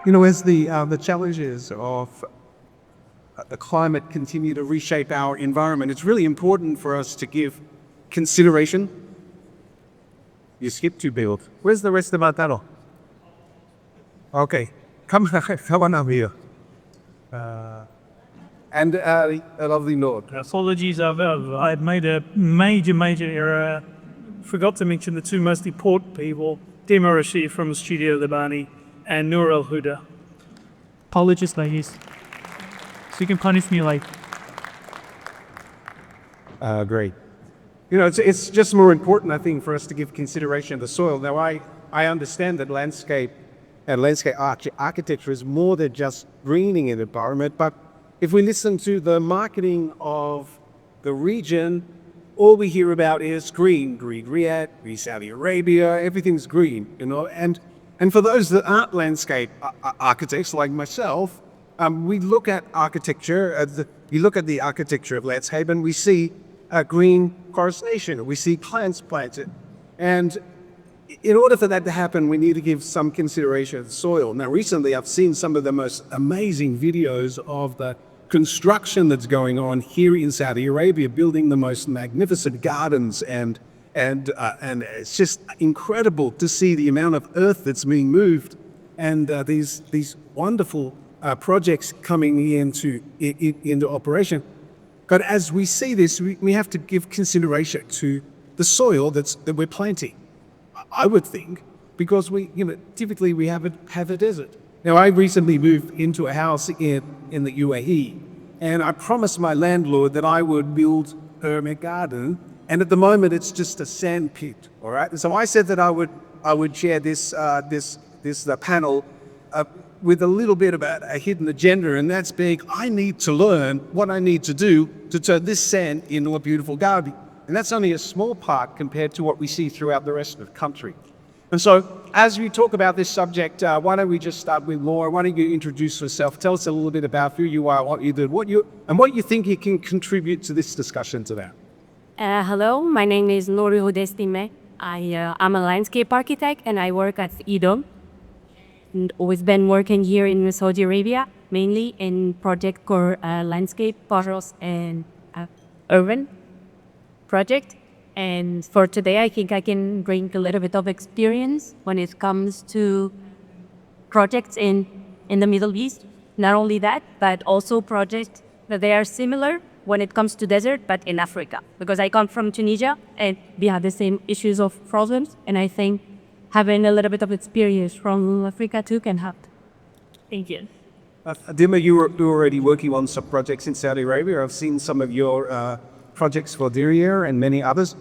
As the challenges of the climate continue to reshape our environment, it's really important for us to give consideration. You skipped two build. Where's the rest of our tunnel? Okay, come on up here. And a lovely Nour. Apologies, I've made a major error. Forgot to mention the two most important people, Dima Rachid from Studio Libani and Nour El Houda. Apologies, ladies. So you can punish me later. Great. It's just more important, I think, for us to give consideration to the soil. Now, I understand that landscape and landscape architecture is more than just greening an environment, but if we listen to the marketing of the region, all we hear about is green Riyadh, green Saudi Arabia, everything's green, and for those that aren't landscape architects like myself, we look at architecture, we look at the architecture of landscape and we see green forestation, we see plants planted. And in order for that to happen, we need to give some consideration to the soil. Now, recently I've seen some of the most amazing videos of the construction that's going on here in Saudi Arabia, building the most magnificent gardens, and it's just incredible to see the amount of earth that's being moved, and these wonderful projects coming into operation. But as we see this, we have to give consideration to the soil that we're planting. I would think, because typically we have a desert. Now, I recently moved into a house in the UAE, and I promised my landlord that I would build her a garden, and at the moment it's just a sand pit. All right, so I said that I would share this panel with a little bit about a hidden agenda, and that's being, I need to learn what I need to do to turn this sand into a beautiful garden. And that's only a small part compared to what we see throughout the rest of the country. And so, as we talk about this subject, why don't we just start with Laura? Why don't you introduce yourself? Tell us a little bit about who you are, what you did, what you think you can contribute to this discussion today. Hello, my name is Nour El Houda Slimen. I'm a landscape architect and I work at EDOM. And always been working here in Saudi Arabia, mainly in project called landscape, porous, and urban project. And for today, I think I can bring a little bit of experience when it comes to projects in the Middle East. Not only that, but also projects that they are similar when it comes to desert, but in Africa. Because I come from Tunisia and we have the same issues of problems. And I think having a little bit of experience from Africa too can help. Thank you. Dima, you're already working on some projects in Saudi Arabia. I've seen some of your projects for Diriyah and many others.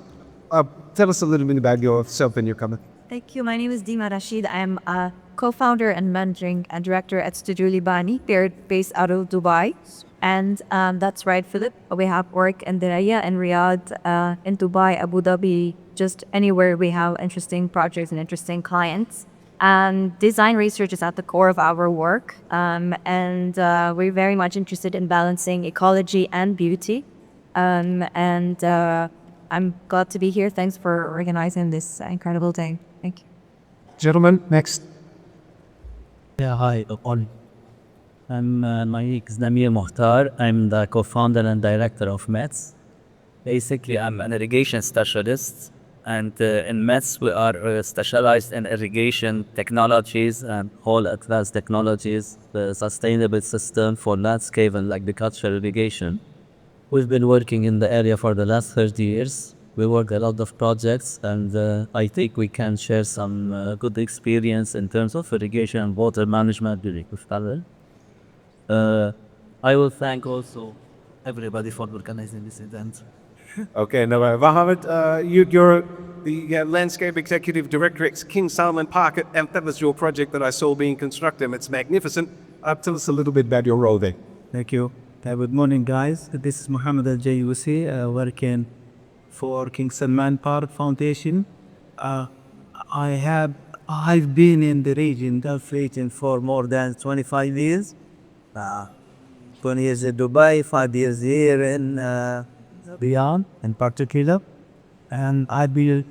Tell us a little bit about yourself and your company. Thank you. My name is Dima Rachid. I am a co-founder and managing director at Studio Libani. We're based out of Dubai. And that's right, Philip. We have work in Diriyah and Riyadh, in Dubai, Abu Dhabi, just anywhere we have interesting projects and interesting clients. Design research is at the core of our work. We're very much interested in balancing ecology and beauty. I'm glad to be here. Thanks for organizing this incredible day. Thank you. Gentlemen, next. Yeah, hi, all. My name is Namir Muhtur. I'm the co-founder and director of METS. Basically, I'm an irrigation specialist. And in METS, we are specialized in irrigation technologies and whole advanced technologies, the sustainable system for landscape and agricultural irrigation. We've been working in the area for the last 30 years. We work a lot of projects, and I think we can share some good experience in terms of irrigation and water management during this panel. I will thank also everybody for organizing this event. Okay, now Mohammed, you're the Landscape Executive Director at King Salman Park, and that was your project that I saw being constructed. It's magnificent. Tell us a little bit about your role there. Thank you. Good morning, guys. This is Mohammed Al Jayyousi, working for King Salman Park Foundation. I've been in the region, Gulf region, for more than 25 years. 20 years in Dubai, 5 years here in Riyadh in particular. And I'll be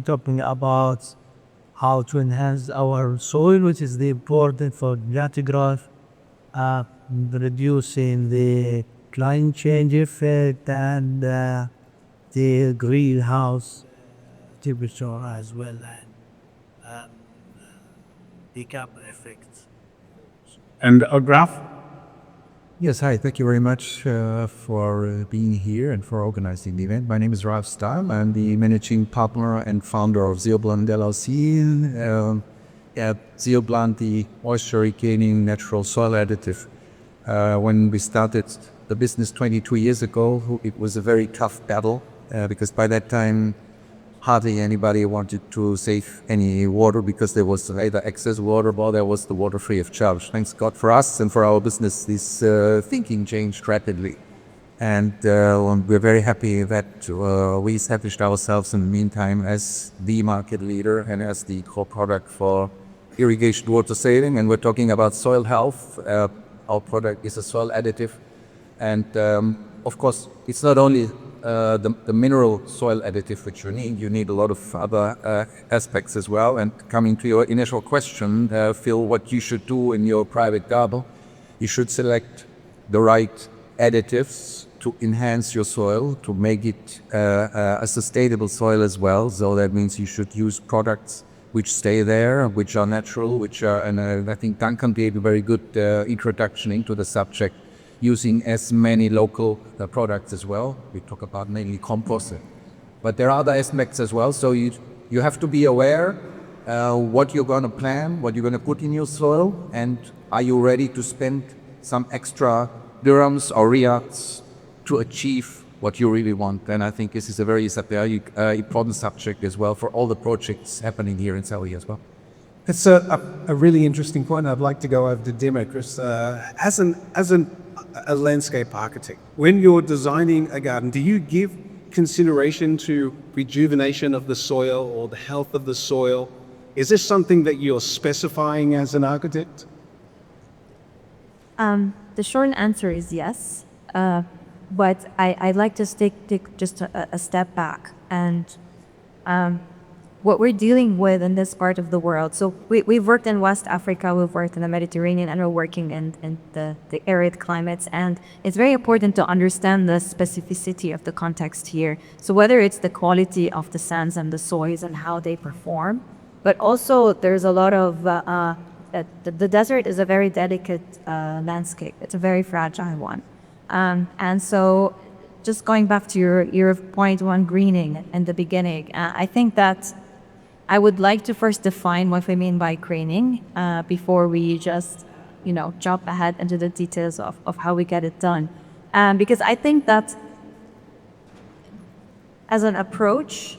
talking about how to enhance our soil, which is the important for plant growth, reducing the climate change effect and the greenhouse temperature as well, and the carbon effect. And Graf? Yes, hi. Thank you very much for being here and for organizing the event. My name is Ralf Stahl. I'm the managing partner and founder of Zeoplant LLC. Zeoplant, the moisture retaining natural soil additive. When we started the business 22 years ago, it was a very tough battle because by that time hardly anybody wanted to save any water because there was either excess water or there was the water free of charge. Thanks God for us and for our business, this thinking changed rapidly. And we're very happy that we established ourselves in the meantime as the market leader and as the core product for irrigation water saving. And we're talking about soil health. Our product is a soil additive. And of course, it's not only the mineral soil additive which you need a lot of other aspects as well. And coming to your initial question, Phil, what you should do in your private garden, you should select the right additives to enhance your soil, to make it a sustainable soil as well. So that means you should use products which stay there, which are natural, which are, and I think Duncan gave a very good introduction into the subject, using as many local products as well. We talk about mainly compost, but there are other aspects as well. So you have to be aware what you're going to plant, what you're going to put in your soil, and are you ready to spend some extra dirhams or riyals to achieve what you really want. And I think this is a very important subject as well for all the projects happening here in Saudi as well. It's a really interesting point. I'd like to go over to Dima, Chris. As a landscape architect, when you're designing a garden, do you give consideration to rejuvenation of the soil or the health of the soil? Is this something that you're specifying as an architect? The short answer is yes, but I'd like to take just a step back and what we're dealing with in this part of the world. So we've worked in West Africa, we've worked in the Mediterranean, and we're working in the arid climates. And it's very important to understand the specificity of the context here. So whether it's the quality of the sands and the soils and how they perform, but also there's a lot of, the desert is a very delicate landscape. It's a very fragile one. And so just going back to your point on greening in the beginning, I think that I would like to first define what we mean by greening before we just, jump ahead into the details of how we get it done. Because I think that as an approach,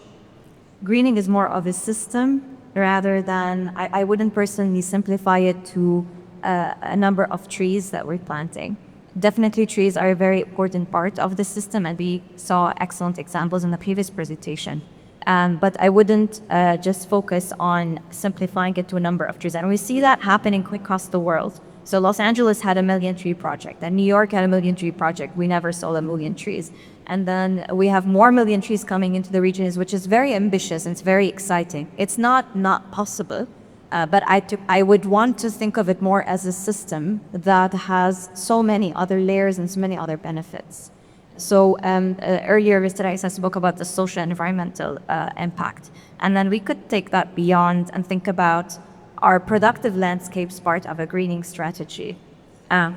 greening is more of a system rather than, I wouldn't personally simplify it to a number of trees that we're planting. Definitely trees are a very important part of the system, and we saw excellent examples in the previous presentation. But I wouldn't just focus on simplifying it to a number of trees. And we see that happening across the world. So Los Angeles had a 1 million tree project, and New York had a 1 million tree project. We never saw 1 million trees. And then we have more 1 million trees coming into the regions, which is very ambitious and it's very exciting. It's not possible, but I would want to think of it more as a system that has so many other layers and so many other benefits. So earlier, Mr. Isa spoke about the social and environmental impact. And then we could take that beyond and think about our productive landscapes part of a greening strategy.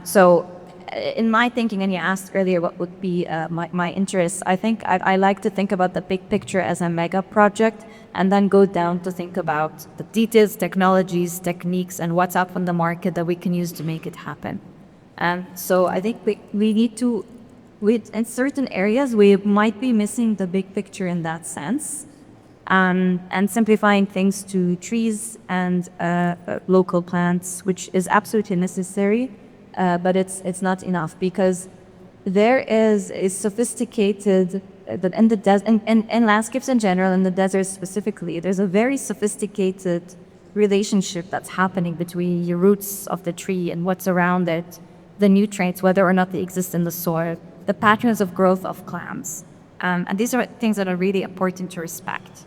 So in my thinking, and you asked earlier what would be my interest, I think I like to think about the big picture as a mega project and then go down to think about the details, technologies, techniques, and what's up on the market that we can use to make it happen. So I think we need to, in certain areas, we might be missing the big picture in that sense, and simplifying things to trees and local plants, which is absolutely necessary, but it's not enough, because there is sophisticated, in landscapes in general, in the desert specifically, there's a very sophisticated relationship that's happening between your roots of the tree and what's around it, the nutrients, whether or not they exist in the soil, the patterns of growth of clams. And these are things that are really important to respect.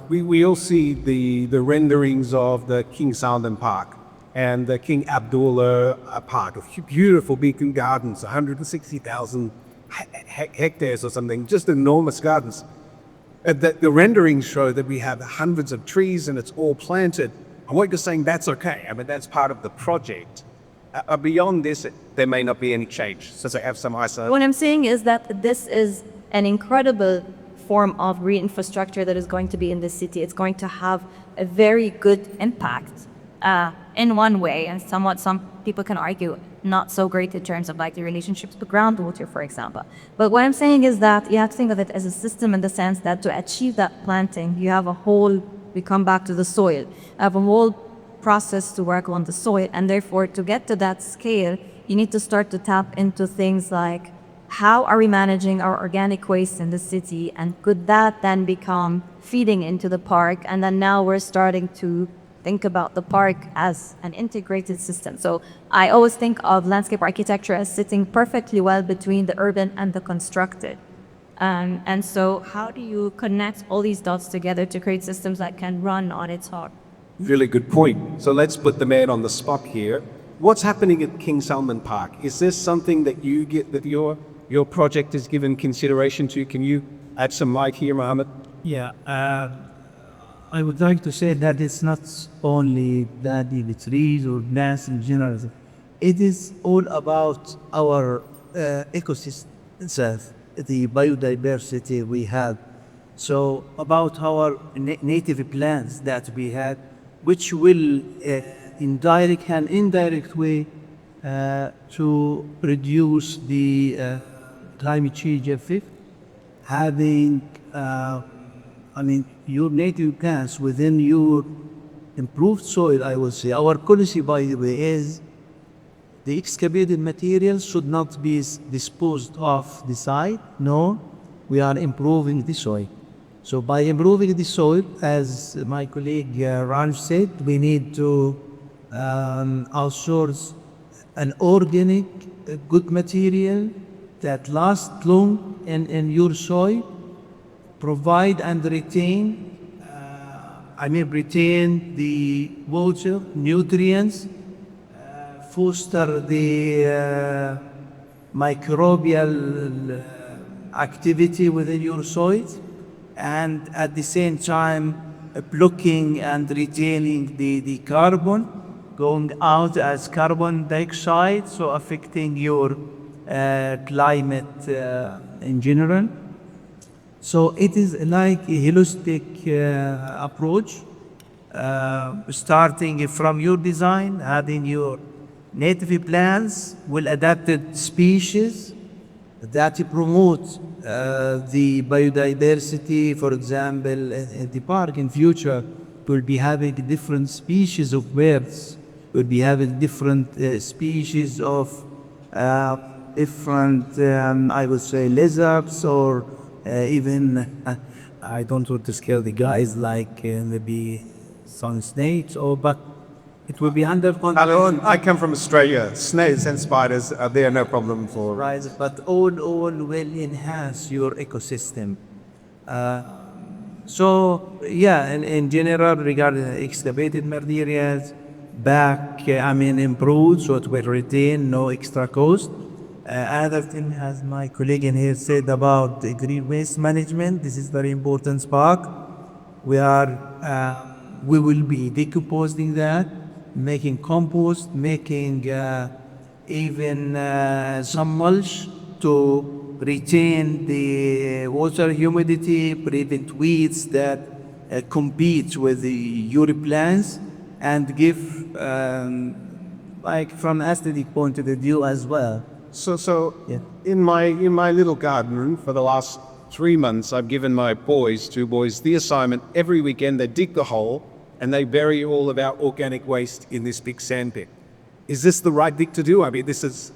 We all see the renderings of the King Salman Park and the King Abdullah Park, beautiful beacon gardens, 160,000 hectares or something, just enormous gardens. The renderings show that we have hundreds of trees and it's all planted. And what you're saying, that's okay. I mean, that's part of the project. Beyond this, there may not be any change. So they have some ISO. What I'm saying is that this is an incredible form of green infrastructure that is going to be in this city. It's going to have a very good impact in one way, and somewhat some people can argue not so great in terms of like the relationships with groundwater, for example. But what I'm saying is that you have to think of it as a system in the sense that to achieve that planting, you have a whole, we come back to the soil, have a whole process to work on the soil, and therefore to get to that scale, you need to start to tap into things like how are we managing our organic waste in the city, and could that then become feeding into the park? And then now we're starting to think about the park as an integrated system. So I always think of landscape architecture as sitting perfectly well between the urban and the constructed. And so how do you connect all these dots together to create systems that can run on its own? Really good point. So let's put the man on the spot here. What's happening at King Salman Park? Is this something that you get, that your project is given consideration to? Can you add some light here, Mohammed? Yeah, I would like to say that it's not only planting the trees or plants in general. It is all about our ecosystem itself, the biodiversity we have. So about our native plants that we have, which will in direct and indirect way to reduce the climate change effect, having your native plants within your improved soil. I would say our policy, by the way, is the excavated materials should not be disposed of the site. No, we are improving the soil. So by improving the soil, as my colleague Ralf said, we need to outsource an organic, good material that lasts long in your soil, provide and retain, retain the water, nutrients, foster the microbial activity within your soils, and at the same time blocking and retaining the carbon going out as carbon dioxide, so affecting your climate in general. So it is like a holistic approach, starting from your design, adding your native plants, well-adapted species that promote the biodiversity. For example, in the park in future, we'll be having different species of birds, we'll be having different species of different, I would say, lizards, or even, I don't want to scare the guys, like maybe some snakes, but it will be under control. I come from Australia. Snakes and spiders, they are no problem for... Right, but all will enhance your ecosystem. So, yeah, in general, regarding excavated materials, improved, so it will retain no extra cost. Other thing, as my colleague in here said about the green waste management, this is very important part. We will be decomposing that, making compost, making even some mulch to retain the water humidity, prevent weeds that compete with your plants, and give like from aesthetic point of view as well. So Yeah. in my little garden for the last 3 months, I've given my two boys, the assignment every weekend. They dig the hole and they bury all of our organic waste in this big sand pit. Is this the right thing to do? I mean, this is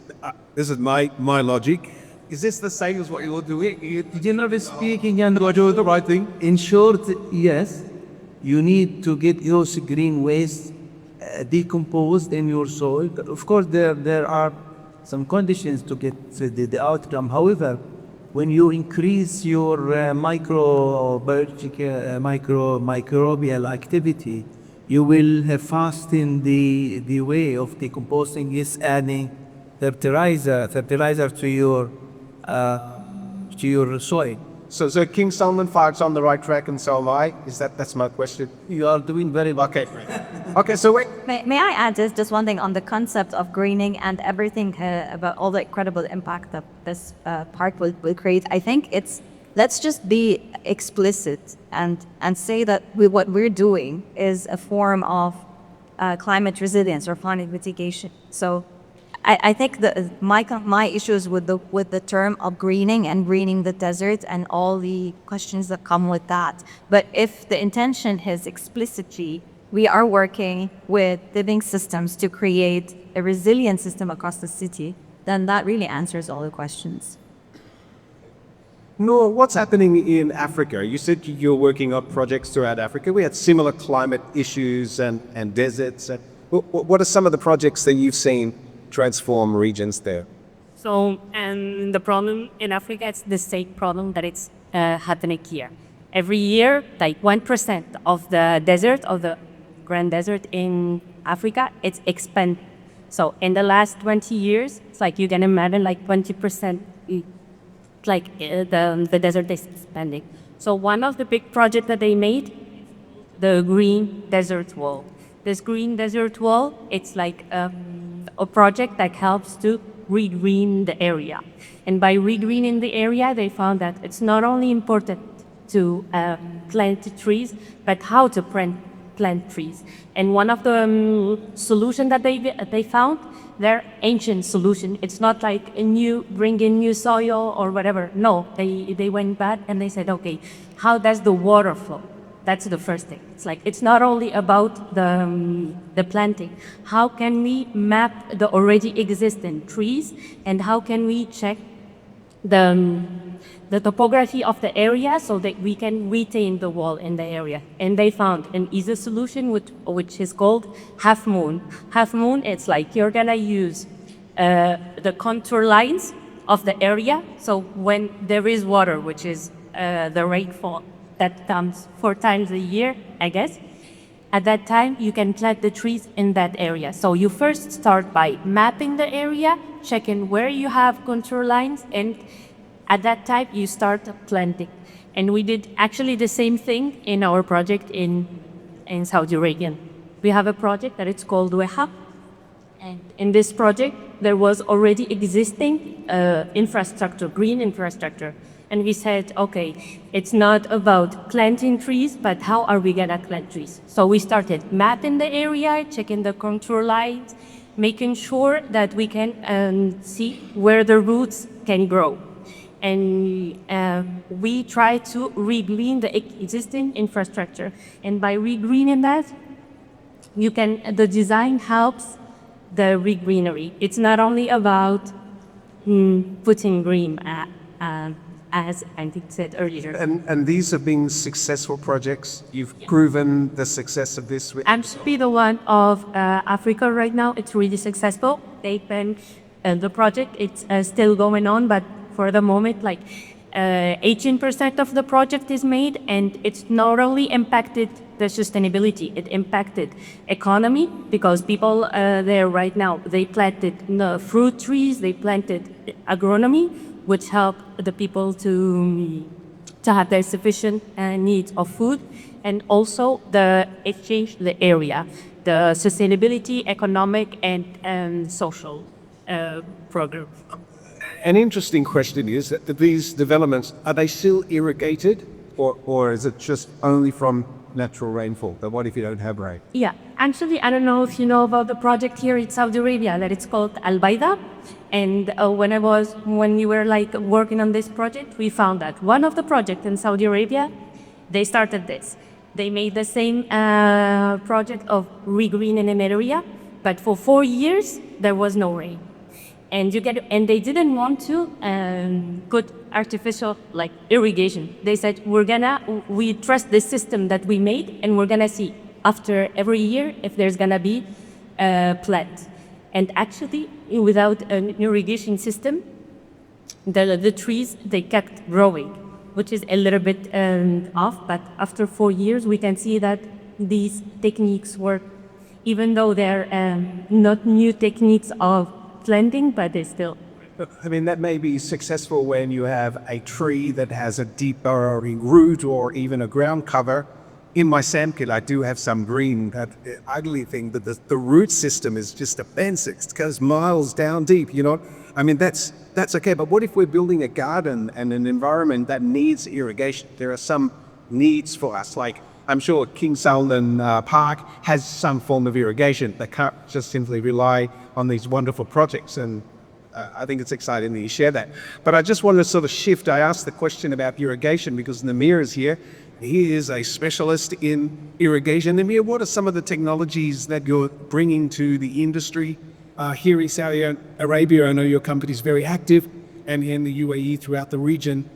my logic. Is this the same as what you're doing? Generally speaking, and Do I do the right thing? in short, yes, you need to get those green waste decomposed in your soil. Of course, there are some conditions to get the outcome. However, when you increase your microbial activity, you will fasten the way of decomposing is adding fertilizer to your soil. So King Salman Far's on the right track and so am I? That's my question? You are doing very well. Okay. Okay, so wait. May I add just one thing on the concept of greening and everything about all the incredible impact that this park will create? I think let's just be explicit and say that what we're doing is a form of climate resilience or climate mitigation. So I think my issues with the term of greening and greening the desert and all the questions that come with that. But if the intention is explicitly, we are working with living systems to create a resilient system across the city, then that really answers all the questions. Nour, what's happening in Africa? You said you're working on projects throughout Africa. We had similar climate issues and deserts. What are some of the projects that you've seen transform regions there? So, and the problem in Africa, it's the same problem that it's happening here. Every year, like 1% of the desert, of the Grand Desert in Africa, it's expanded. So in the last 20 years, it's like you can imagine like 20%, like the desert is expanding. So one of the big projects that they made, the Green Desert Wall. This Green Desert Wall, it's like a project that helps to regreen the area. And by regreening the area, they found that it's not only important to plant trees, but how to plant trees. And one of the solution that they found, their ancient solution, it's not like bring in new soil or whatever. No, they went back and they said, okay, how does the water flow? That's the first thing. It's like, it's not only about the planting. How can we map the already existing trees, and how can we check the topography of the area so that we can retain the wall in the area? And they found an easy solution which is called half moon. Half moon, it's like you're gonna use the contour lines of the area. So when there is water, which is the rainfall that comes 4 times a year, I guess, at that time you can plant the trees in that area. So you first start by mapping the area, checking where you have contour lines, and at that time you start planting. And we did actually the same thing in our project in Saudi Arabia. We have a project that it's called Weha. And in this project, there was already existing infrastructure, green infrastructure. And we said, okay, it's not about planting trees, but how are we gonna plant trees? So we started mapping the area, checking the contour lines, making sure that we can see where the roots can grow. And we try to regreen the existing infrastructure. And by regreening that, the design helps the regreenery. It's not only about putting green as I think said earlier. And these have been successful projects. You've proven the success of this. I'm be the one of Africa right now. It's really successful. They've been the project. It's still going on, but for the moment, like 18% of the project is made, and it's not only impacted the sustainability, it impacted economy, because people there right now, they planted fruit trees, they planted agronomy, which help the people to have their sufficient needs of food, and also it changed the area, the sustainability, economic and social program. An interesting question is that these developments, are they still irrigated, or is it just only from natural rainfall? But what if you don't have rain? Yeah, actually, I don't know if you know about the project here in Saudi Arabia that it's called Al Baida. And when we were like working on this project, we found that one of the projects in Saudi Arabia, they started this. They made the same project of regreening an area, but for 4 years there was no rain. And they didn't want to put artificial like irrigation. They said, we trust this system that we made, and we're gonna see after every year if there's gonna be a plant. And actually, without an irrigation system, the trees, they kept growing, which is a little bit off, but after 4 years, we can see that these techniques work, even though they're not new techniques of planting, but they still. I mean, that may be successful when you have a tree that has a deep burrowing root or even a ground cover. In my sandpit, I do have some green. That ugly thing, that the root system is just immense. It goes miles down deep, you know. I mean, that's okay. But what if we're building a garden and an environment that needs irrigation? There are some needs for us, like I'm sure King Salman Park has some form of irrigation. They can't just simply rely on these wonderful projects, and I think it's exciting that you share that. But I just wanted to sort of shift. I asked the question about irrigation because Namir is here. He is a specialist in irrigation. Namir, what are some of the technologies that you're bringing to the industry here in Saudi Arabia? I know your company is very active, and in the UAE throughout the region.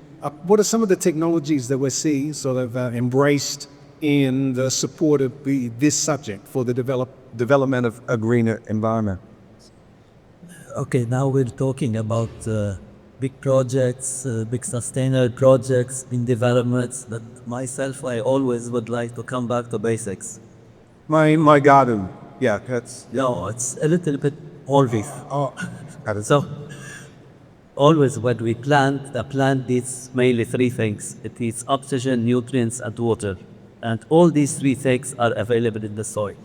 What are some of the technologies that we're seeing sort of embraced in the support of this subject for the development of a greener environment? Okay, now we're talking about big projects, big sustainable projects in developments that myself, I always would like to come back to basics. My garden, yeah, that's... No, it's a little bit always. Oh, So, always when we plant, the plant needs mainly three things. It needs oxygen, nutrients, and water. And all these three things are available in the soil.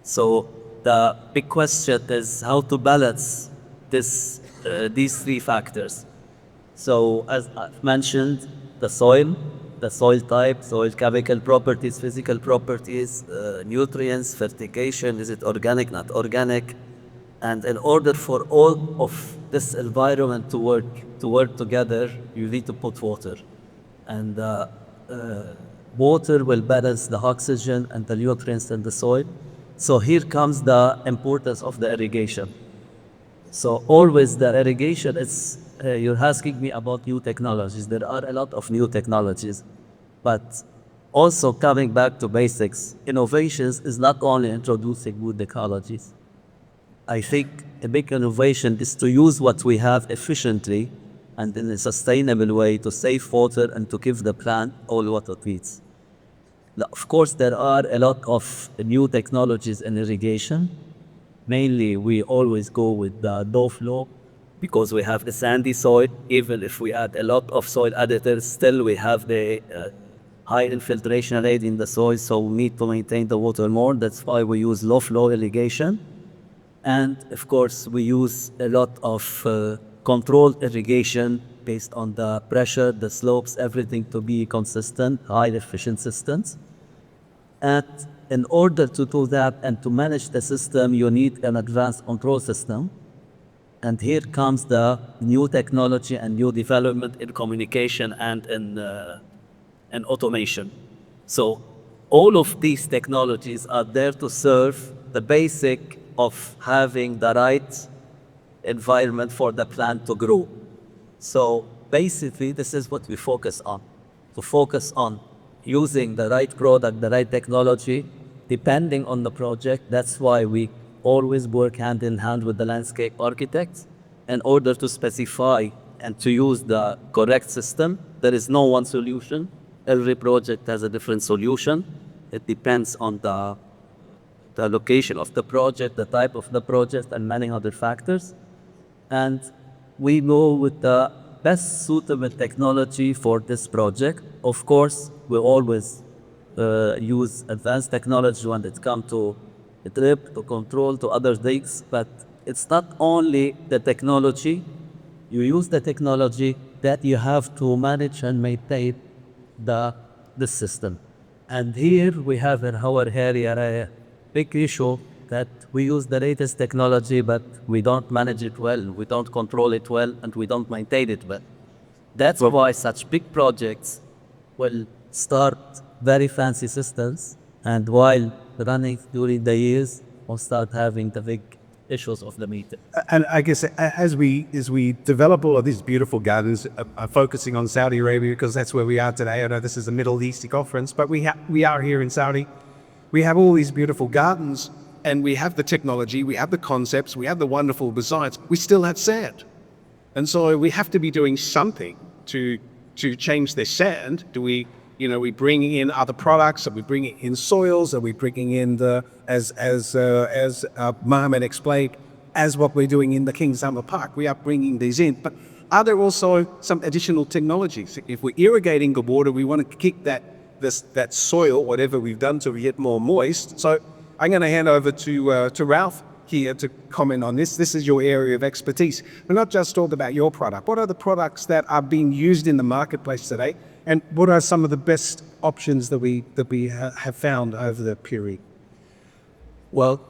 So, the big question is how to balance these three factors. So, as I've mentioned, the soil type, soil chemical properties, physical properties, nutrients, fertigation, is it organic, not organic? And in order for all of this environment to work together, you need to put water. And water will balance the oxygen and the nutrients in the soil. So here comes the importance of the irrigation. So always the irrigation is, you're asking me about new technologies. There are a lot of new technologies, but also coming back to basics, innovations is not only introducing new technologies. I think a big innovation is to use what we have efficiently and in a sustainable way to save water and to give the plant all what it needs. Now, of course, there are a lot of new technologies in irrigation. Mainly, we always go with the low flow because we have the sandy soil. Even if we add a lot of soil additives, still we have the high infiltration rate in the soil, so we need to maintain the water more. That's why we use low flow irrigation. And of course, we use a lot of controlled irrigation based on the pressure, the slopes, everything to be consistent, high efficient systems. And in order to do that and to manage the system, you need an advanced control system. And here comes the new technology and new development in communication and in automation. So all of these technologies are there to serve the basic of having the right environment for the plant to grow. So basically, this is what we focus on. To focus on using the right product, the right technology, depending on the project. That's why we always work hand in hand with the landscape architects in order to specify and to use the correct system. There is no one solution. Every project has a different solution. It depends on the location of the project, the type of the project, and many other factors. And we go with the best suitable technology for this project. Of course, we always use advanced technology when it comes to drip, to control, to other things, but it's not only the technology. You use the technology that you have to manage and maintain the system. And here we have in our area a big issue that we use the latest technology, but we don't manage it well, we don't control it well, and we don't maintain it well. That's why such big projects will start very fancy systems, and while running during the years, we'll start having the big issues of the meter. And I guess as we develop all of these beautiful gardens, focusing on Saudi Arabia because that's where we are today. I know this is a Middle East conference, but we are here in Saudi. We have all these beautiful gardens, and we have the technology, we have the concepts, we have the wonderful designs. We still have sand. And so we have to be doing something to change this sand. Do we, we bringing in other products? Are we bringing in soils? Are we bringing in as Mohammed explained, as what we're doing in the King Summer Park? We are bringing these in. But are there also some additional technologies? If we're irrigating the water, we want to keep that soil, whatever we've done, to get more moist. So I'm going to hand over to Ralf here to comment on this. This is your area of expertise. We're not just talking about your product. What are the products that are being used in the marketplace today? And what are some of the best options that we have found over the period? Well,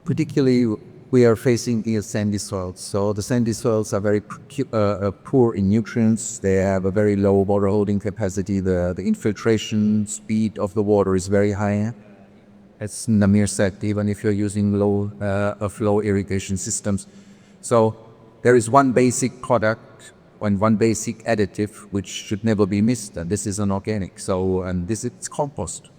particularly we are facing the sandy soils. So the sandy soils are very poor in nutrients. They have a very low water holding capacity. The infiltration speed of the water is very high. As Namir said, even if you're using low flow irrigation systems. So there is one basic product and one basic additive which should never be missed, and this is an organic. And this is compost.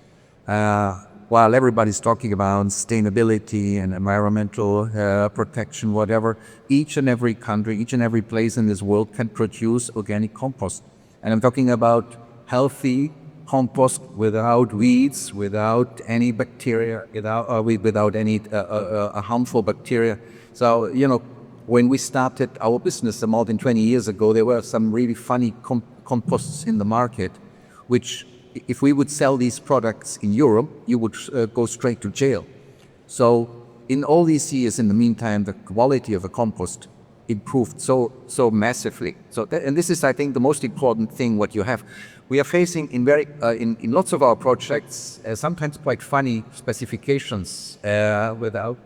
While everybody's talking about sustainability and environmental protection, whatever, each and every country, each and every place in this world can produce organic compost. And I'm talking about healthy compost without weeds, without any bacteria, without any harmful bacteria. So, when we started our business more than 20 years ago, there were some really funny composts in the market, which if we would sell these products in Europe, you would go straight to jail. So in all these years, in the meantime, the quality of the compost improved so massively. And this is, I think, the most important thing what you have. We are facing in lots of our projects sometimes quite funny specifications without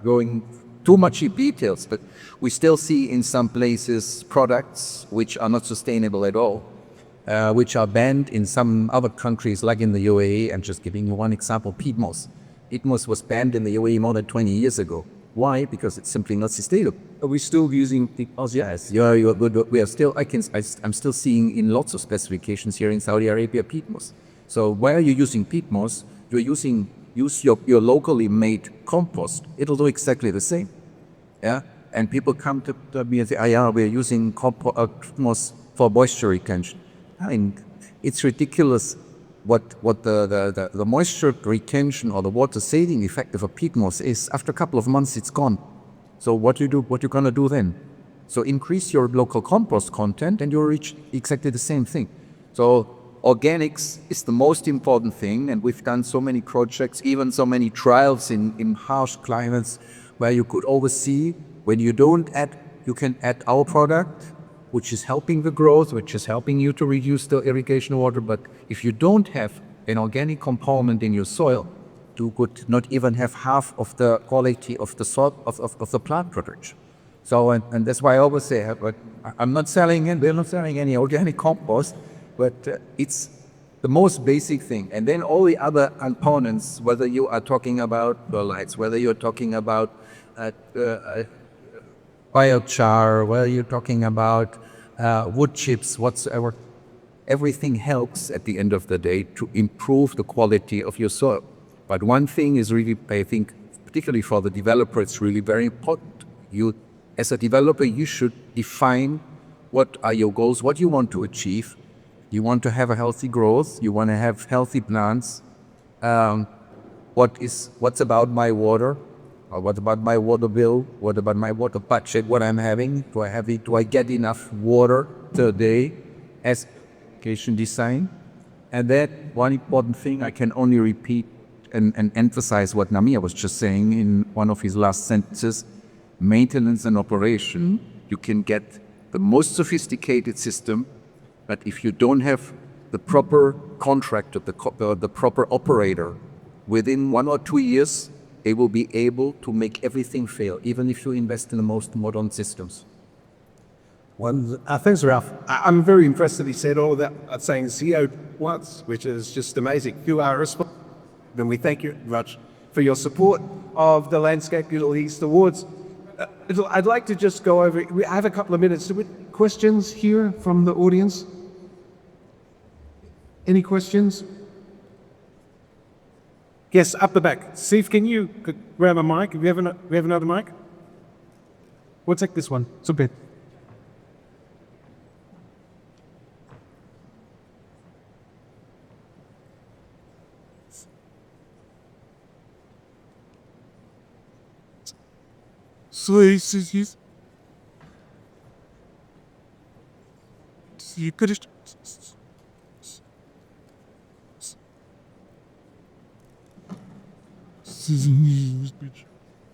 going too much in details, but we still see in some places products which are not sustainable at all, which are banned in some other countries like in the UAE. I'm just giving you one example, peat moss. Peat moss was banned in the UAE more than 20 years ago. Why? Because it's simply not sustainable. Are we still using peat moss? Yes, you're good. We are still. I'm still seeing in lots of specifications here in Saudi Arabia peat moss. So why are you using peat moss? Use your locally made compost. It'll do exactly the same. Yeah. And people come to me and say, we're using peat moss for moisture retention. I mean, it's ridiculous what the moisture retention or the water saving effect of a peat moss is. After a couple of months, it's gone. So what you gonna do then? So increase your local compost content and you'll reach exactly the same thing. So organics is the most important thing, and we've done so many projects, even so many trials in harsh climates, where you could always see when you can add our product, which is helping the growth, which is helping you to reduce the irrigation water. But if you don't have an organic component in your soil, you could not even have half of the quality of the soil of the plant production. So, and that's why I always say, but I'm not selling it, we're not selling any organic compost, but it's the most basic thing. And then all the other components, whether you are talking about perlites, whether you're talking about biochar, whether you're talking about wood chips, whatsoever, everything helps at the end of the day to improve the quality of your soil. But one thing is really, I think, particularly for the developer, it's really very important. You, as a developer, you should define what are your goals, what you want to achieve. You want to have a healthy growth, you want to have healthy plants. What's about my water? Or what about my water bill? What about my water budget? What I'm having? Do I get enough water today as irrigation design? And that one important thing I can only repeat and emphasize what Namir was just saying in one of his last sentences. Maintenance and operation, you can get the most sophisticated system, but if you don't have the proper contractor, the proper operator, within 1 or 2 years, they will be able to make everything fail, even if you invest in the most modern systems. Well, thanks, Ralf. I'm very impressed that he said all of that, saying CO once, which is just amazing. You are responsible, and we thank you very much for your support of the Landscape Middle East Awards. I'd like to just go over, we have a couple of minutes. Questions here from the audience? Any questions? Yes, up the back. Steve, can you grab a mic? We have another mic? We'll take this one. Super.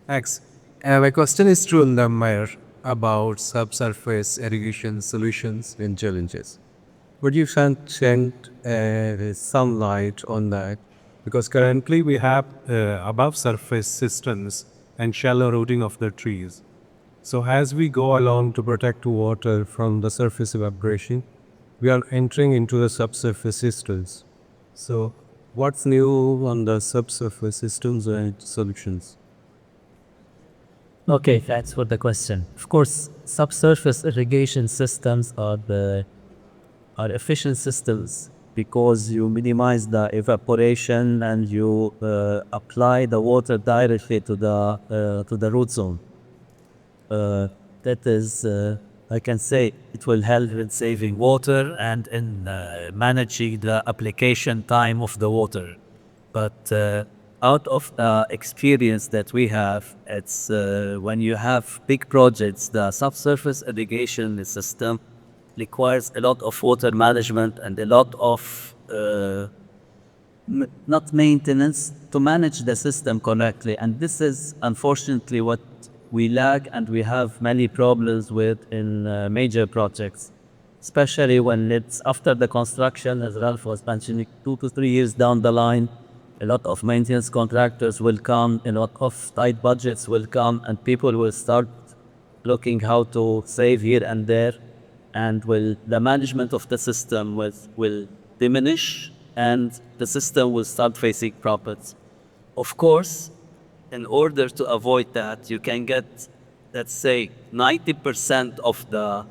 Thanks. My question is to Namir about subsurface irrigation solutions and challenges. Would you shed some light on that? Because currently we have above surface systems and shallow rooting of the trees. So as we go along to protect water from the surface evaporation, we are entering into the subsurface systems. So what's new on the subsurface systems and solutions? Okay, thanks for the question. Of course, subsurface irrigation systems are efficient systems because you minimize the evaporation and you apply the water directly to the root zone. That is, I can say, it will help in saving water and in managing the application time of the water. But out of the experience that we have, it's when you have big projects, the subsurface irrigation system requires a lot of water management and a lot of not maintenance to manage the system correctly. And this is unfortunately what we lack and we have many problems with in major projects, especially when it's after the construction, as Ralph was mentioning, 2 to 3 years down the line. A lot of maintenance contractors will come, a lot of tight budgets will come, and people will start looking how to save here and there, and the management of the system will diminish, and the system will start facing problems. Of course, in order to avoid that, you can get, let's say, 90% of the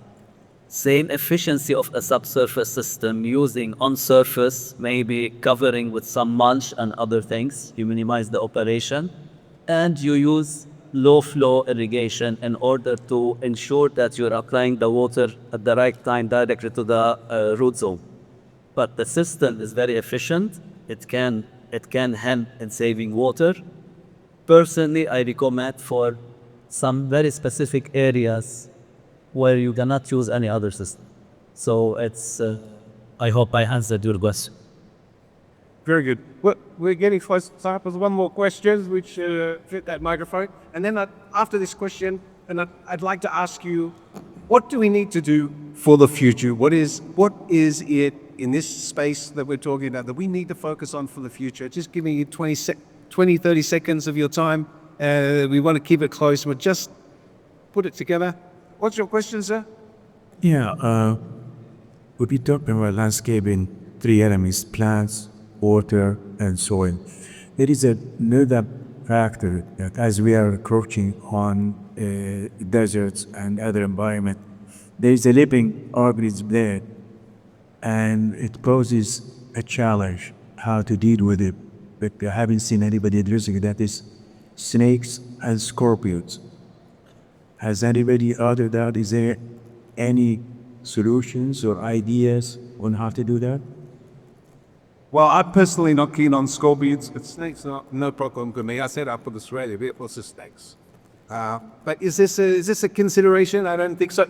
same efficiency of a subsurface system using on surface, maybe covering with some mulch and other things. You minimize the operation and you use low flow irrigation in order to ensure that you're applying the water at the right time directly to the root zone. But the system is very efficient. It can help in saving water. Personally, I recommend for some very specific areas where you cannot use any other system. So it's, I hope I answered your question. Very good. Well, we're getting close to time. There's one more question, which fit that microphone. And then after this question, I'd like to ask you, what do we need to do for the future? What is it in this space that we're talking about that we need to focus on for the future? Just giving you 20, 30 seconds of your time. We want to keep it close, but just put it together. What's your question, sir? Yeah, we'll be talking about landscape in three elements: plants, water, and soil. There is another factor that as we are encroaching on deserts and other environment, there is a living organism there, and it poses a challenge how to deal with it. But I haven't seen anybody addressing it. That is snakes and scorpions. Has anybody other that? Is there any solutions or ideas on how to do that? Well, I'm personally not keen on scorpions, but snakes are no problem for me. I set up with Australia, but it was the snakes. But is this a consideration? I don't think so.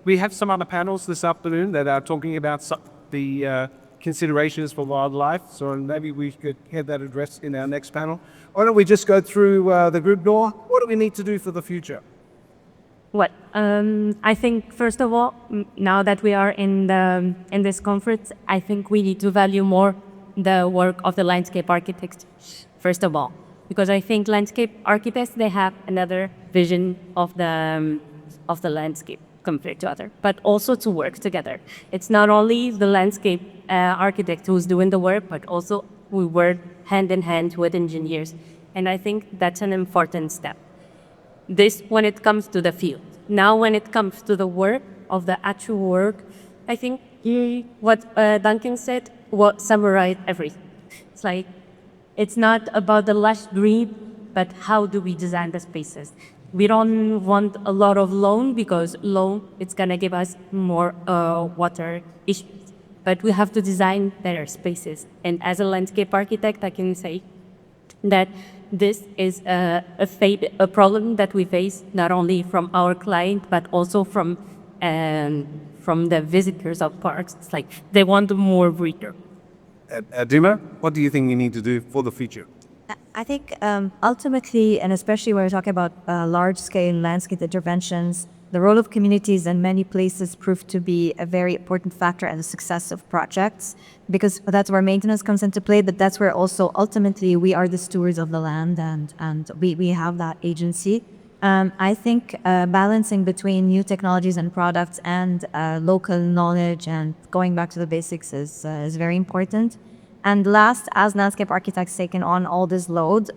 We have some other panels this afternoon that are talking about the considerations for wildlife, so maybe we could have that addressed in our next panel. Why don't we just go through the group, Nour? What do we need to do for the future? I think first of all, now that we are in this conference, I think we need to value more the work of the landscape architects. First of all, because I think landscape architects, they have another vision of the landscape compared to other, but also to work together. It's not only the landscape architect who's doing the work, but also we work hand in hand with engineers, and I think that's an important step. This when it comes to the field. Now when it comes to the work, of the actual work, I think what Duncan said will summarize everything. It's like, it's not about the lush green, but how do we design the spaces? We don't want a lot of loan because loan, it's gonna give us more water issues. But we have to design better spaces. And as a landscape architect, I can say that this is a problem that we face not only from our client, but also from the visitors of parks. It's like they want more breather. Dima, what do you think you need to do for the future? I think ultimately, and especially when we're talking about large-scale landscape interventions, the role of communities in many places proved to be a very important factor in the success of projects, because that's where maintenance comes into play, but that's where also ultimately we are the stewards of the land, and we have that agency. I think balancing between new technologies and products and local knowledge and going back to the basics is very important. And last, as landscape architects taking on all this load,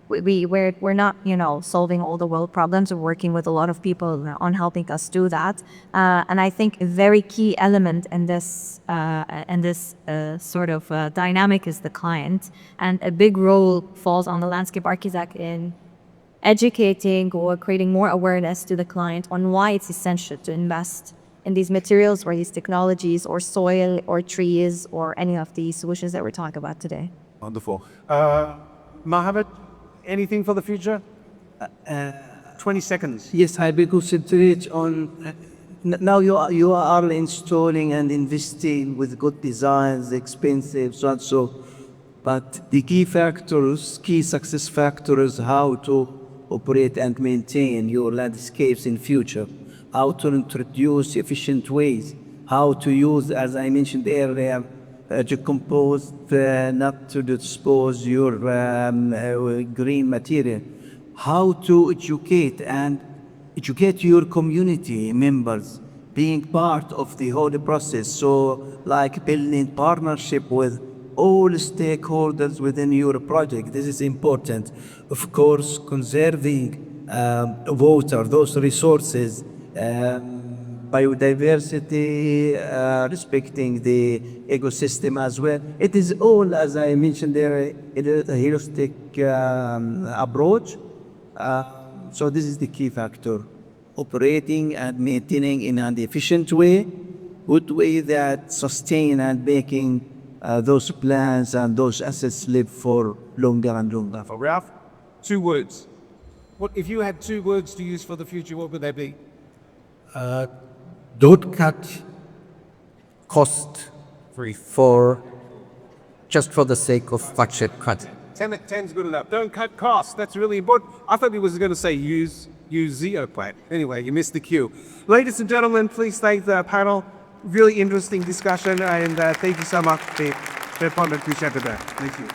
we're not, solving all the world problems. We're working with a lot of people on helping us do that. And I think a very key element in this sort of dynamic is the client. And a big role falls on the landscape architect in educating or creating more awareness to the client on why it's essential to invest in these materials or these technologies or soil or trees or any of these solutions that we're talking about today. Wonderful. Mohammed, anything for the future? 20 seconds. Yes, I will concentrate on now you are installing and investing with good designs, expensive, so and so. But the key success factors, how to operate and maintain your landscapes in future, how to introduce efficient ways, how to use, as I mentioned earlier, to compose, not to dispose your green material, how to educate your community members, being part of the whole process. So like building partnership with all stakeholders within your project. This is important. Of course, conserving water, those resources, biodiversity, respecting the ecosystem as well. It is all, as I mentioned there, it is a holistic approach. So this is the key factor. Operating and maintaining in an efficient way, good way that sustain and making those plants and those assets live for longer and longer. For Ralf, 2 words. What if you had 2 words to use for the future? What would they be? Don't cut cost just for the sake of budget cut. 10's good enough. Don't cut costs. That's really important. I thought he was going to say use Zeo plant. Anyway, you missed the cue. Ladies and gentlemen, please thank the panel. Really interesting discussion, and thank you so much for the appointment. Appreciate it. Thank you.